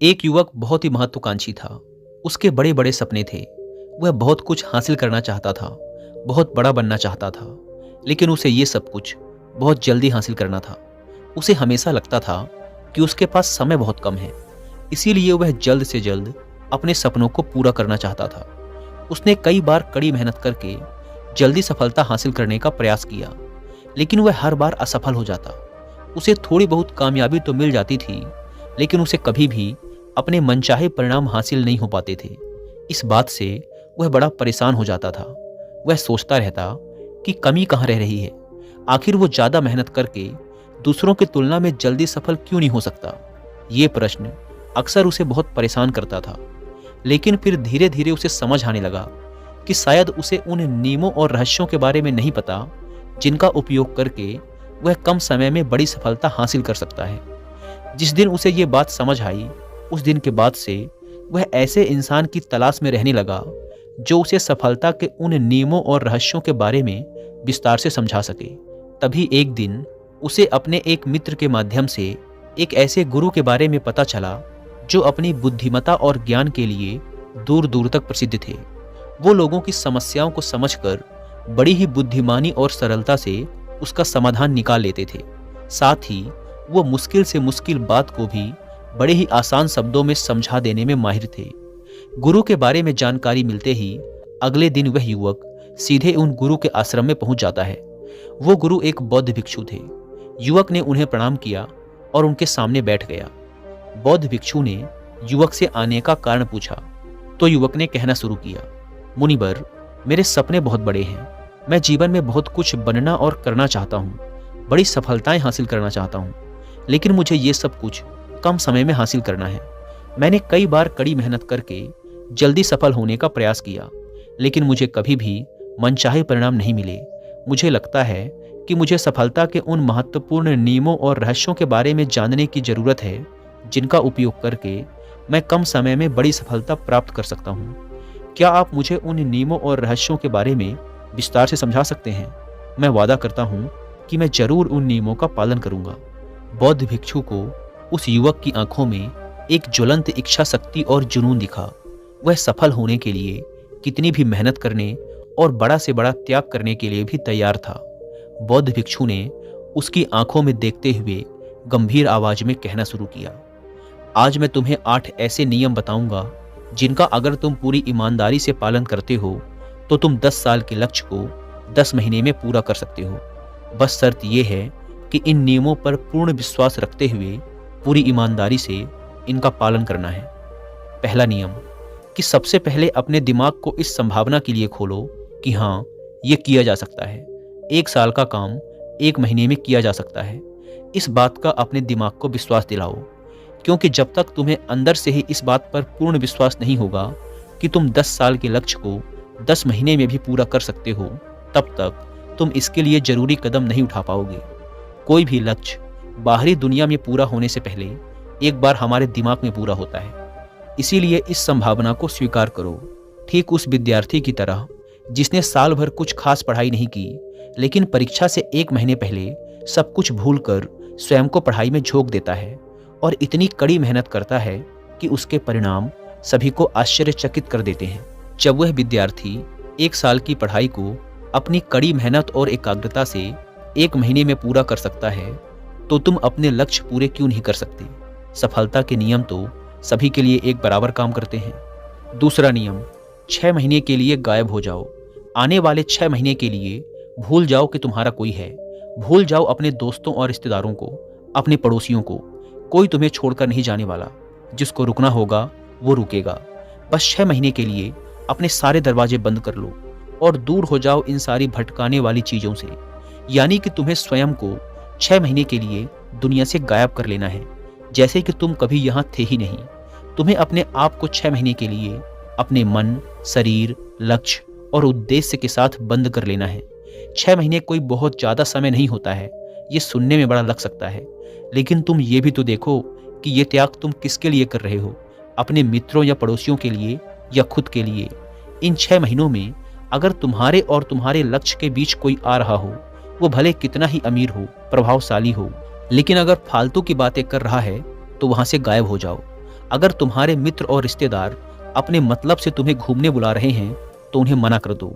एक युवक बहुत ही महत्वाकांक्षी था। उसके बड़े बड़े सपने थे। वह बहुत कुछ हासिल करना चाहता था, बहुत बड़ा बनना चाहता था। लेकिन उसे ये सब कुछ बहुत जल्दी हासिल करना था। उसे हमेशा लगता था कि उसके पास समय बहुत कम है, इसीलिए वह जल्द से जल्द अपने सपनों को पूरा करना चाहता था। उसने कई बार कड़ी मेहनत करके जल्दी सफलता हासिल करने का प्रयास किया, लेकिन वह हर बार असफल हो जाता। उसे थोड़ी बहुत कामयाबी तो मिल जाती थी, लेकिन उसे कभी भी अपने मनचाहे परिणाम हासिल नहीं हो पाते थे। इस बात से वह बड़ा परेशान हो जाता था। वह सोचता रहता कि कमी कहाँ रह रही है। आखिर वो ज़्यादा मेहनत करके दूसरों की तुलना में जल्दी सफल क्यों नहीं हो सकता। ये प्रश्न अक्सर उसे बहुत परेशान करता था। लेकिन फिर धीरे धीरे उसे समझ आने लगा कि शायद उसे उन नियमों और रहस्यों के बारे में नहीं पता जिनका उपयोग करके वह कम समय में बड़ी सफलता हासिल कर सकता है। जिस दिन उसे ये बात समझ आई, उस दिन के बाद से वह ऐसे इंसान की तलाश में रहने लगा जो उसे सफलता के उन नियमों और रहस्यों के बारे में विस्तार से समझा सके। तभी एक दिन उसे अपने एक मित्र के माध्यम से एक ऐसे गुरु के बारे में पता चला जो अपनी बुद्धिमत्ता और ज्ञान के लिए दूर दूर तक प्रसिद्ध थे। वो लोगों की समस्याओं को समझकर बड़ी ही बुद्धिमानी और सरलता से उसका समाधान निकाल लेते थे। साथ ही वो मुश्किल से मुश्किल बात को भी बड़े ही आसान शब्दों में समझा देने में माहिर थे। गुरु के बारे में जानकारी मिलते ही अगले दिन वह युवक सीधे उन गुरु के आश्रम में पहुंच जाता है। वो गुरु एक बौद्ध भिक्षु थे। युवक ने उन्हें प्रणाम किया और उनके सामने बैठ गया। बौद्ध भिक्षु ने युवक से आने का कारण पूछा तो युवक ने कहना शुरू किया, मुनिवर, मेरे सपने बहुत बड़े हैं। मैं जीवन में बहुत कुछ बनना और करना चाहता हूँ, बड़ी सफलताएं हासिल करना चाहता हूँ, लेकिन मुझे ये सब कुछ कम समय में हासिल करना है। मैंने कई बार कड़ी मेहनत करके जल्दी सफल होने का प्रयास किया, लेकिन मुझे कभी भी मनचाहे परिणाम नहीं मिले। मुझे लगता है कि मुझे सफलता के उन महत्वपूर्ण नियमों और रहस्यों के बारे में जानने की जरूरत है जिनका उपयोग करके मैं कम समय में बड़ी सफलता प्राप्त कर सकता हूँ। क्या आप मुझे उन नियमों और रहस्यों के बारे में विस्तार से समझा सकते हैं? मैं वादा करता हूँ कि मैं जरूर उन नियमों का पालन करूँगा। बौद्ध भिक्षु को उस युवक की आंखों में एक ज्वलंत इच्छा शक्ति और जुनून दिखा। वह सफल होने के लिए कितनी भी मेहनत करने और बड़ा से बड़ा त्याग करने के लिए भी तैयार था। बौद्ध भिक्षु ने उसकी आंखों में देखते हुए गंभीर आवाज में कहना शुरू किया, आज मैं तुम्हें 8 ऐसे नियम बताऊंगा जिनका अगर तुम पूरी ईमानदारी से पालन करते हो तो तुम 10 साल के लक्ष्य को 10 महीने में पूरा कर सकते हो। बस शर्त यह है कि इन नियमों पर पूर्ण विश्वास रखते हुए पूरी ईमानदारी से इनका पालन करना है। पहला नियम कि सबसे पहले अपने दिमाग को इस संभावना के लिए खोलो कि हाँ, ये किया जा सकता है। 1 साल का काम 1 महीने में किया जा सकता है। इस बात का अपने दिमाग को विश्वास दिलाओ, क्योंकि जब तक तुम्हें अंदर से ही इस बात पर पूर्ण विश्वास नहीं होगा कि तुम 10 साल के लक्ष्य को 10 महीने में भी पूरा कर सकते हो, तब तक तुम इसके लिए जरूरी कदम नहीं उठा पाओगे। कोई भी लक्ष्य बाहरी दुनिया में पूरा होने से पहले एक बार हमारे दिमाग में पूरा होता है। इसीलिए इस संभावना को स्वीकार करो। ठीक उस विद्यार्थी की तरह जिसने साल भर कुछ खास पढ़ाई नहीं की, लेकिन परीक्षा से 1 महीने पहले सब कुछ भूलकर स्वयं को पढ़ाई में झोंक देता है और इतनी कड़ी मेहनत करता है कि उसके परिणाम सभी को आश्चर्यचकित कर देते हैं। जब वह विद्यार्थी 1 साल की पढ़ाई को अपनी कड़ी मेहनत और एकाग्रता से 1 महीने में पूरा कर सकता है, तो तुम अपने लक्ष्य पूरे क्यों नहीं कर सकते? सफलता के नियम तो सभी के लिए एक बराबर काम करते हैं। दूसरा नियम, 6 महीने के लिए गायब हो जाओ। आने वाले 6 महीने के लिए भूल जाओ कि तुम्हारा कोई है। भूल जाओ अपने दोस्तों और रिश्तेदारों को, अपने पड़ोसियों को। कोई तुम्हें छोड़कर नहीं जाने वाला। जिसको रुकना होगा वो रुकेगा। बस 6 महीने के लिए अपने सारे दरवाजे बंद कर लो और दूर हो जाओ इन सारी भटकाने वाली चीज़ों से। यानी कि तुम्हें स्वयं को 6 महीने के लिए दुनिया से गायब कर लेना है, जैसे कि तुम कभी यहाँ थे ही नहीं। तुम्हें अपने आप को 6 महीने के लिए अपने मन, शरीर, लक्ष्य और उद्देश्य के साथ बंद कर लेना है। 6 महीने कोई बहुत ज़्यादा समय नहीं होता है। ये सुनने में बड़ा लग सकता है, लेकिन तुम ये भी तो देखो कि ये त्याग तुम किसके लिए कर रहे हो? अपने मित्रों या पड़ोसियों के लिए या खुद के लिए? इन 6 महीनों में अगर तुम्हारे और तुम्हारे लक्ष्य के बीच कोई आ रहा हो, वो भले कितना ही अमीर हो, प्रभावशाली हो, लेकिन अगर फालतू की बातें कर रहा है तो वहां से गायब हो जाओ। अगर तुम्हारे मित्र और रिश्तेदार अपने मतलब से तुम्हें घूमने बुला रहे हैं तो उन्हें मना कर दो,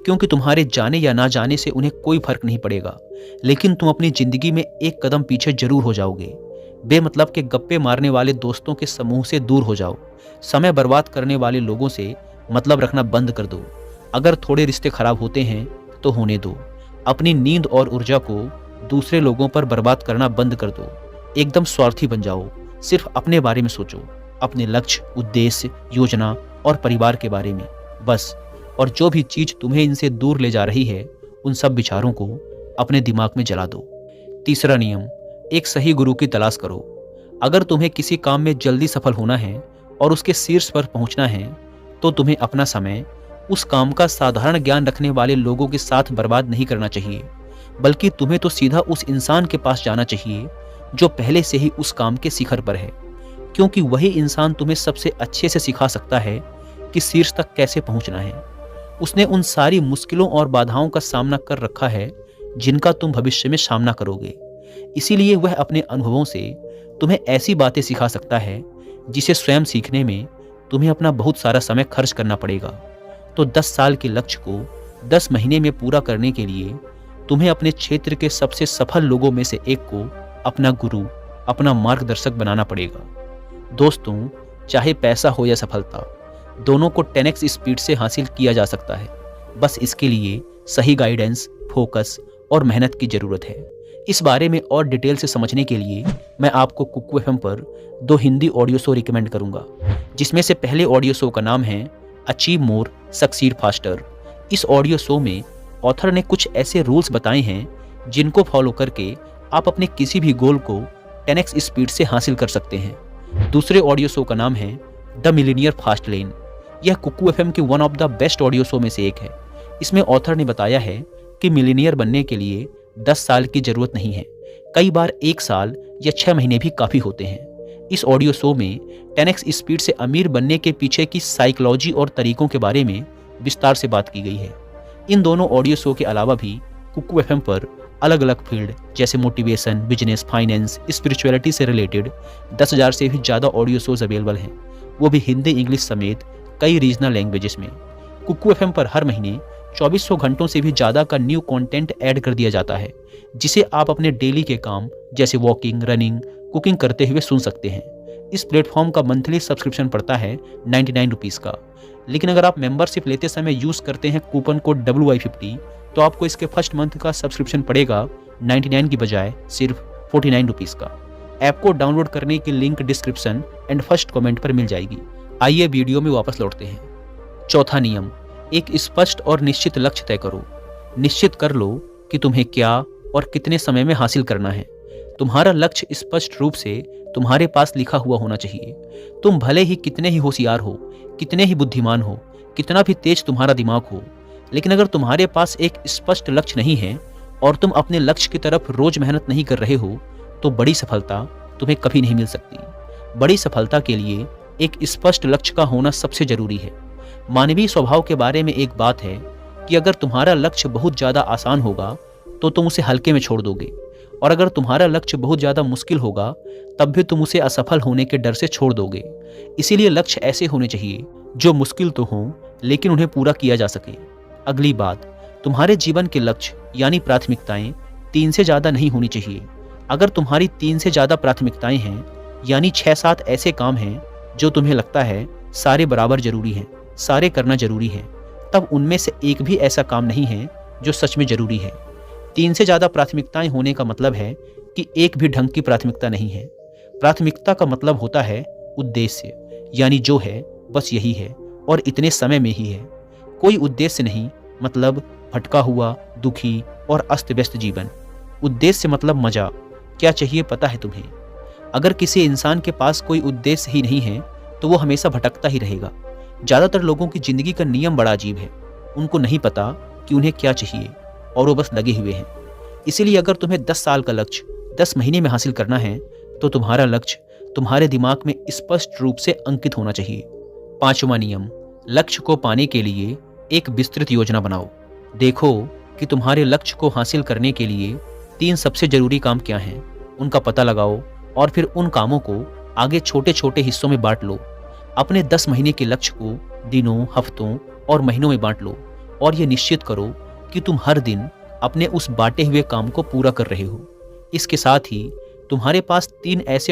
क्योंकि तुम्हारे जाने या ना जाने से उन्हें कोई फर्क नहीं पड़ेगा, लेकिन तुम अपनी जिंदगी में एक कदम पीछे जरूर हो जाओगे। बेमतलब के गप्पे मारने वाले दोस्तों के समूह से दूर हो जाओ। समय बर्बाद करने वाले लोगों से मतलब रखना बंद कर दो। अगर थोड़े रिश्ते खराब होते हैं तो होने दो। अपनी नींद और ऊर्जा को दूसरे लोगों पर बर्बाद करना बंद कर दो। एकदम स्वार्थी बन जाओ। सिर्फ अपने बारे में सोचो, अपने लक्ष्य, उद्देश्य, योजना और परिवार के बारे में बस। और जो भी चीज तुम्हें इनसे दूर ले जा रही है, उन सब विचारों को अपने दिमाग में जला दो। तीसरा नियम, एक सही गुरु की तलाश करो। अगर तुम्हें किसी काम में जल्दी सफल होना है और उसके शीर्ष पर पहुंचना है, तो तुम्हें अपना समय उस काम का साधारण ज्ञान रखने वाले लोगों के साथ बर्बाद नहीं करना चाहिए, बल्कि तुम्हें तो सीधा उस इंसान के पास जाना चाहिए जो पहले से ही उस काम के शिखर पर है, क्योंकि वही इंसान तुम्हें सबसे अच्छे से सिखा सकता है कि शीर्ष तक कैसे पहुंचना है। उसने उन सारी मुश्किलों और बाधाओं का सामना कर रखा है जिनका तुम भविष्य में सामना करोगे। इसीलिए वह अपने अनुभवों से तुम्हें ऐसी बातें सिखा सकता है जिसे स्वयं सीखने में तुम्हें अपना बहुत सारा समय खर्च करना पड़ेगा। तो 10 साल के लक्ष्य को 10 महीने में पूरा करने के लिए तुम्हें अपने क्षेत्र के सबसे सफल लोगों में से एक को अपना गुरु, अपना मार्गदर्शक बनाना पड़ेगा। दोस्तों, चाहे पैसा हो या सफलता, दोनों को 10x स्पीड से हासिल किया जा सकता है। बस इसके लिए सही गाइडेंस, फोकस और मेहनत की जरूरत है। इस बारे में और डिटेल से समझने के लिए मैं आपको कुकू एफएम पर 2 हिंदी ऑडियो शो रिकमेंड करूंगा, जिसमें से पहले ऑडियो शो का नाम है अचीव मोर सक्सीड फास्टर। इस ऑडियो शो में ऑथर ने कुछ ऐसे रूल्स बताए हैं जिनको फॉलो करके आप अपने किसी भी गोल को 10x स्पीड से हासिल कर सकते हैं। दूसरे ऑडियो शो का नाम है द मिलीनियर फास्ट लेन। यह कुकू एफएम के one of the best audio show में से एक है। इसमें ऑथर ने बताया है कि मिलीनियर बनने के लिए 10 साल की जरूरत नहीं है, कई बार 1 साल या 6 महीने भी काफी होते हैं। इस ऑडियो शो में 10x स्पीड से अमीर बनने के पीछे की साइकोलॉजी और तरीकों के बारे में विस्तार से बात की गई है। इन दोनों ऑडियो शो के अलावा भी कुकू एफएम पर अलग अलग फील्ड जैसे मोटिवेशन, बिजनेस, फाइनेंस, स्पिरिचुअलिटी से रिलेटेड 10,000 से भी ज़्यादा ऑडियो शोज अवेलेबल हैं, वो भी हिंदी, इंग्लिश समेत कई रीजनल लैंग्वेजेस में। कुकू एफएम पर हर महीने 2400 घंटों से भी ज़्यादा का न्यू कंटेंट ऐड कर दिया जाता है, जिसे आप अपने डेली के काम जैसे वॉकिंग, रनिंग, कुकिंग करते हुए सुन सकते हैं। इस प्लेटफॉर्म का मंथली सब्सक्रिप्शन पड़ता है 99 रुपीज़ का, लेकिन अगर आप मेंबरशिप लेते समय यूज़ करते हैं कूपन कोड WY50 तो आपको इसके फर्स्ट मंथ का सब्सक्रिप्शन पड़ेगा 99 की बजाय सिर्फ 49 रुपीज़ का। ऐप को डाउनलोड करने की link description and first comment पर मिल जाएगी। आइए वीडियो में वापस लौटते हैं। चौथा नियम, एक स्पष्ट और निश्चित लक्ष्य तय करो। निश्चित कर लो कि तुम्हें क्या और कितने समय में हासिल करना है। तुम्हारा लक्ष्य स्पष्ट रूप से तुम्हारे पास लिखा हुआ होना चाहिए। तुम भले ही कितने ही होशियार हो, कितने ही बुद्धिमान हो, कितना भी तेज तुम्हारा दिमाग हो, लेकिन अगर तुम्हारे पास एक स्पष्ट लक्ष्य नहीं है और तुम अपने लक्ष्य की तरफ रोज मेहनत नहीं कर रहे हो, तो बड़ी सफलता तुम्हें कभी नहीं मिल सकती। बड़ी सफलता के लिए एक स्पष्ट लक्ष्य का होना सबसे जरूरी है। मानवीय स्वभाव के बारे में एक बात है कि अगर तुम्हारा लक्ष्य बहुत ज़्यादा आसान होगा तो तुम उसे हल्के में छोड़ दोगे, और अगर तुम्हारा लक्ष्य बहुत ज़्यादा मुश्किल होगा तब भी तुम उसे असफल होने के डर से छोड़ दोगे। इसीलिए लक्ष्य ऐसे होने चाहिए जो मुश्किल तो हों लेकिन उन्हें पूरा किया जा सके। अगली बात, तुम्हारे जीवन के लक्ष्य यानी प्राथमिकताएं 3 से ज़्यादा नहीं होनी चाहिए। अगर तुम्हारी 3 से ज़्यादा प्राथमिकताएं हैं, यानी 6-7 ऐसे काम हैं जो तुम्हें लगता है सारे बराबर जरूरी हैं, सारे करना जरूरी है, तब उनमें से एक भी ऐसा काम नहीं है जो सच में जरूरी है। 3 से ज़्यादा प्राथमिकताएं होने का मतलब है कि एक भी ढंग की प्राथमिकता नहीं है। प्राथमिकता का मतलब होता है उद्देश्य, यानी जो है बस यही है और इतने समय में ही है। कोई उद्देश्य नहीं मतलब भटका हुआ, दुखी और अस्त व्यस्त जीवन। उद्देश्य मतलब मजा, क्या चाहिए पता है तुम्हें। अगर किसी इंसान के पास कोई उद्देश्य ही नहीं है तो वो हमेशा भटकता ही रहेगा। ज़्यादातर लोगों की ज़िंदगी का नियम बड़ा अजीब है। उनको नहीं पता कि उन्हें क्या चाहिए और वो बस लगे हुए हैं। इसीलिए अगर तुम्हें 10 साल का लक्ष्य 10 महीने में हासिल करना है तो तुम्हारा लक्ष्य तुम्हारे दिमाग में स्पष्ट रूप से अंकित होना चाहिए। 5वां नियम, लक्ष्य को पाने के लिए एक विस्तृत योजना बनाओ। देखो कि तुम्हारे लक्ष्य को हासिल करने के लिए 3 सबसे जरूरी काम क्या हैं, उनका पता लगाओ और फिर उन कामों को आगे छोटे छोटे हिस्सों में बांट लो। अपने 10 महीने के लक्ष्य को दिनों, हफ्तों और महीनों में बांट लो और ये निश्चित करो कि तुम हर दिन अपने उस बांटे हुए काम को पूरा कर रहे हो। इसके साथ ही तुम्हारे पास 3 ऐसे